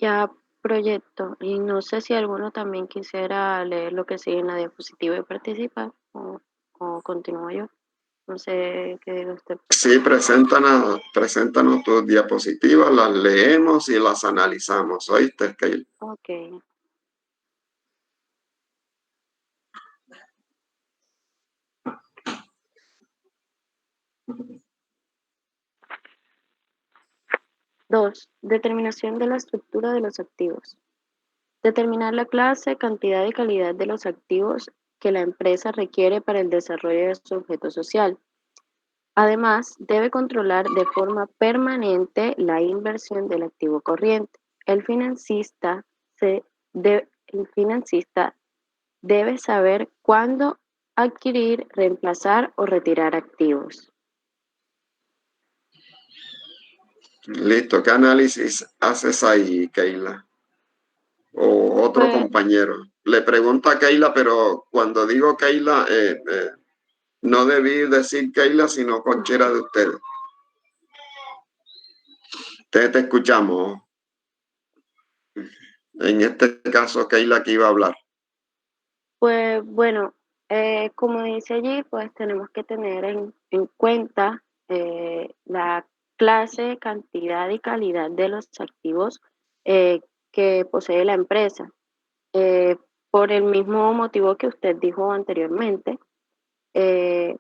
Ya proyecto. Y no sé si alguno también quisiera leer lo que sigue en la diapositiva y participar, o continúo yo. No sé qué diga usted, profe. Sí, preséntanos tus diapositivas, las leemos y las analizamos. ¿Oíste, Keila? Ok. Dos, determinación de la estructura de los activos. Determinar la clase, cantidad y calidad de los activos que la empresa requiere para el desarrollo de su objeto social. Además, debe controlar de forma permanente la inversión del activo corriente. El financista debe saber cuándo adquirir, reemplazar o retirar activos. Listo, ¿qué análisis haces ahí, Keila? O otro Pues, compañero. Le pregunto a Keila, pero cuando digo Keila, no debí decir Keila, sino cualquiera de ustedes. Te escuchamos. En este caso, Keila que iba a hablar. pues bueno, como dice allí, pues tenemos que tener en cuenta la clase, cantidad y calidad de los activos eh, que posee la empresa. Eh, por el mismo motivo que usted dijo anteriormente, eh,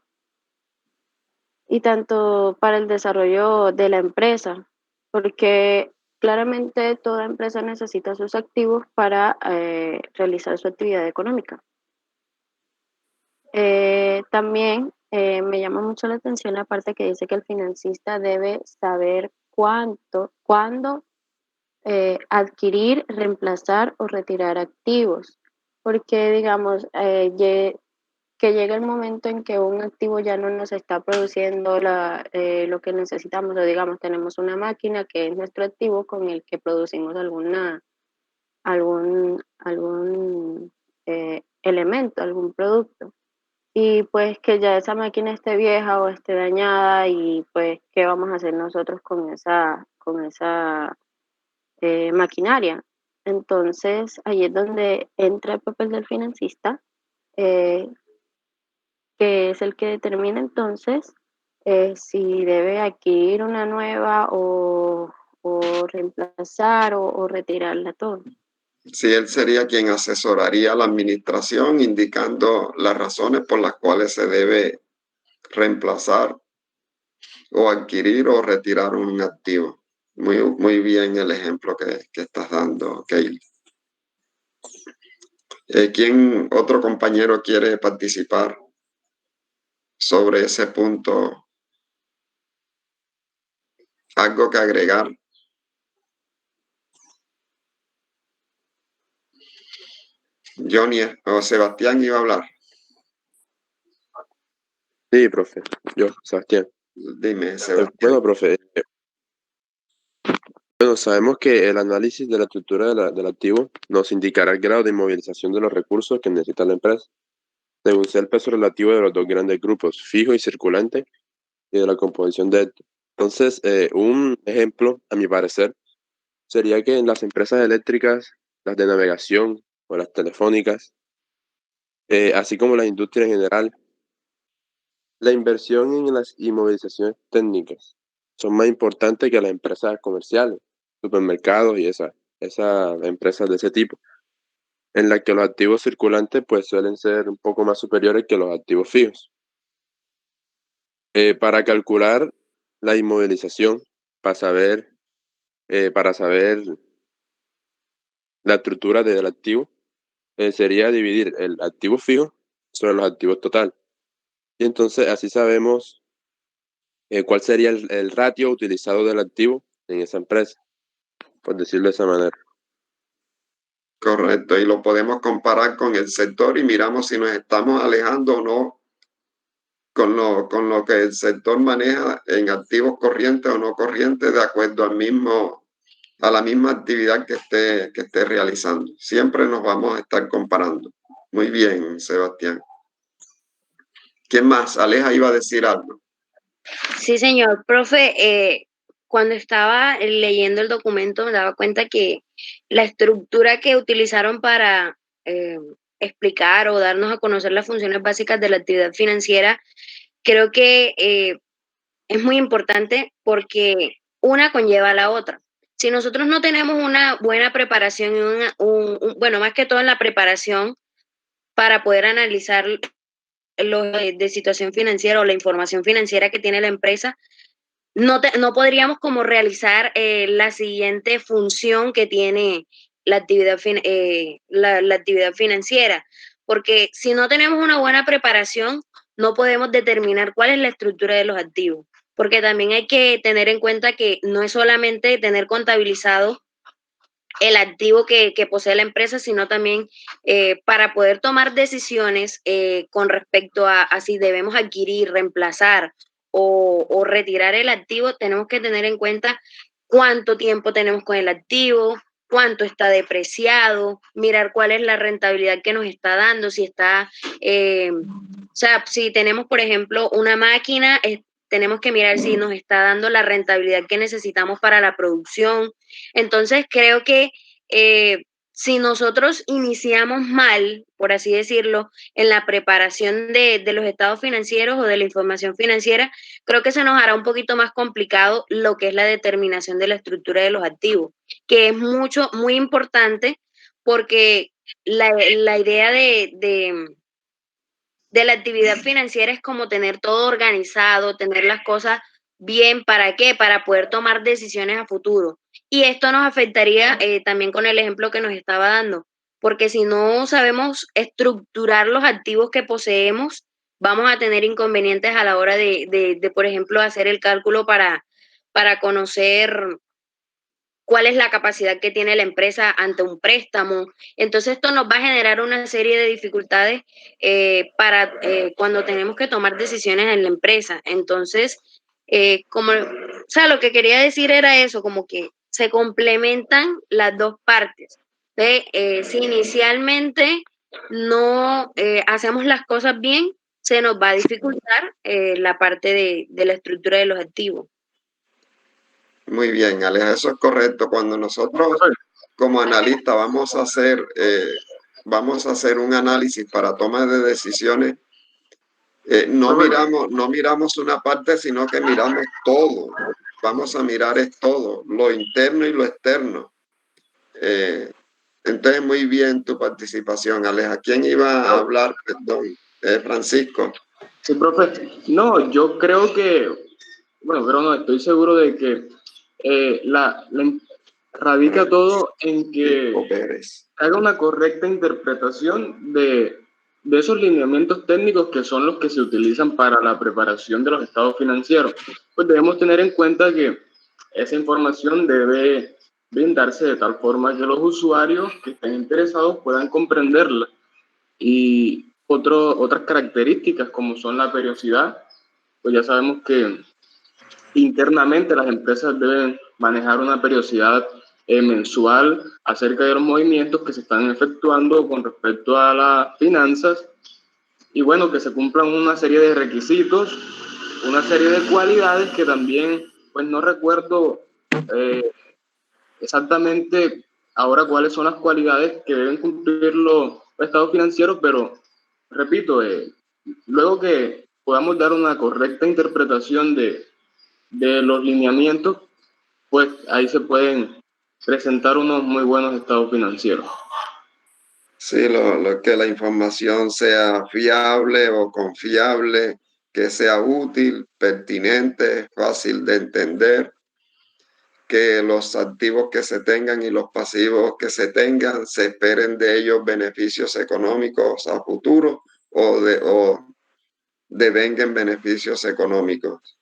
y tanto para el desarrollo de la empresa, porque claramente toda empresa necesita sus activos para realizar su actividad económica. También me llama mucho la atención la parte que dice que el financista debe saber cuándo adquirir, reemplazar o retirar activos, porque digamos, que llega el momento en que un activo ya no nos está produciendo lo que necesitamos, o digamos, tenemos una máquina que es nuestro activo con el que producimos algún elemento, algún producto. Y pues que ya esa máquina esté vieja o esté dañada y pues qué vamos a hacer nosotros con esa maquinaria. Entonces, ahí es donde entra el papel del financista, eh, que es el que determina entonces si debe adquirir una nueva o reemplazar o retirarla todo. Sí, él sería quien asesoraría a la administración, indicando las razones por las cuales se debe reemplazar o adquirir o retirar un activo. Muy bien el ejemplo que estás dando, Keila. ¿Quién otro compañero quiere participar sobre ese punto? ¿Algo que agregar? Johnny o Sebastián iba a hablar. Sí, profe, yo, Sebastián. Dime, Sebastián. Bueno, profe, bueno, sabemos que el análisis de la estructura del activo nos indicará el grado de inmovilización de los recursos que necesita la empresa, según sea el peso relativo de los dos grandes grupos, fijo y circulante, y de la composición de estos. Entonces, un ejemplo, a mi parecer, sería que en las empresas eléctricas, las de navegación o las telefónicas, así como las industrias en general, la inversión en las inmovilizaciones técnicas son más importantes que las empresas comerciales, supermercados y esas empresas de ese tipo, en las que los activos circulantes pues suelen ser un poco más superiores que los activos fijos. Para calcular la inmovilización, para saber la estructura del activo, sería dividir el activo fijo sobre los activos totales. Y entonces así sabemos cuál sería el ratio utilizado del activo en esa empresa, por decirlo de esa manera. Correcto, y lo podemos comparar con el sector y miramos si nos estamos alejando o no con lo que el sector maneja en activos corrientes o no corrientes de acuerdo a la misma actividad que esté realizando. Siempre nos vamos a estar comparando. Muy bien, Sebastián. ¿Quién más? Aleja iba a decir algo. Sí, señor. Profe, cuando estaba leyendo el documento me daba cuenta que la estructura que utilizaron para explicar o darnos a conocer las funciones básicas de la actividad financiera, creo que es muy importante porque una conlleva a la otra. Si nosotros no tenemos una buena preparación y bueno, más que todo en la preparación para poder analizar lo de situación financiera o la información financiera que tiene la empresa, no podríamos como realizar la siguiente función que tiene la actividad, la actividad financiera, porque si no tenemos una buena preparación, no podemos determinar cuál es la estructura de los activos, porque también hay que tener en cuenta que no es solamente tener contabilizado el activo que posee la empresa, sino también para poder tomar decisiones con respecto a si debemos adquirir, reemplazar o retirar el activo, tenemos que tener en cuenta cuánto tiempo tenemos con el activo, cuánto está depreciado, mirar cuál es la rentabilidad que nos está dando, si está, o sea, si tenemos, por ejemplo, una máquina, tenemos que mirar si nos está dando la rentabilidad que necesitamos para la producción. Entonces, creo que si nosotros iniciamos mal, por así decirlo, en la preparación de los estados financieros o de la información financiera, creo que se nos hará un poquito más complicado lo que es la determinación de la estructura de los activos, que es muy importante porque la idea de la actividad financiera es como tener todo organizado, tener las cosas bien, ¿para qué? Para poder tomar decisiones a futuro. Y esto nos afectaría también con el ejemplo que nos estaba dando, porque si no sabemos estructurar los activos que poseemos, vamos a tener inconvenientes a la hora de por ejemplo, hacer el cálculo para conocer cuál es la capacidad que tiene la empresa ante un préstamo. Entonces esto nos va a generar una serie de dificultades para cuando tenemos que tomar decisiones en la empresa. Entonces, o sea, lo que quería decir era eso, como que se complementan las dos partes. Si inicialmente no hacemos las cosas bien, se nos va a dificultar la parte de la estructura de los activos. Muy bien, Aleja, eso es correcto. Cuando nosotros como analistas vamos a hacer un análisis para toma de decisiones, no miramos una parte, sino que miramos todo. Vamos a mirar es todo, lo interno y lo externo. Entonces, muy bien tu participación, Aleja. ¿Quién iba a hablar? Perdón, Francisco. Sí, profe. No, yo creo que, bueno, pero no, estoy seguro de que radica todo en que haga una correcta interpretación de esos lineamientos técnicos que son los que se utilizan para la preparación de los estados financieros. Pues debemos tener en cuenta que esa información debe brindarse de tal forma que los usuarios que estén interesados puedan comprenderla. Y otras características como son la periodicidad, pues ya sabemos que internamente las empresas deben manejar una periodicidad mensual acerca de los movimientos que se están efectuando con respecto a las finanzas y bueno, que se cumplan una serie de requisitos, una serie de cualidades que también, pues no recuerdo exactamente ahora cuáles son las cualidades que deben cumplir los estados financieros, pero repito, luego que podamos dar una correcta interpretación de los lineamientos, pues ahí se pueden presentar unos muy buenos estados financieros. Sí, que la información sea fiable o confiable, que sea útil, pertinente, fácil de entender, que los activos que se tengan y los pasivos que se tengan, se esperen de ellos beneficios económicos a futuro o devenguen beneficios económicos.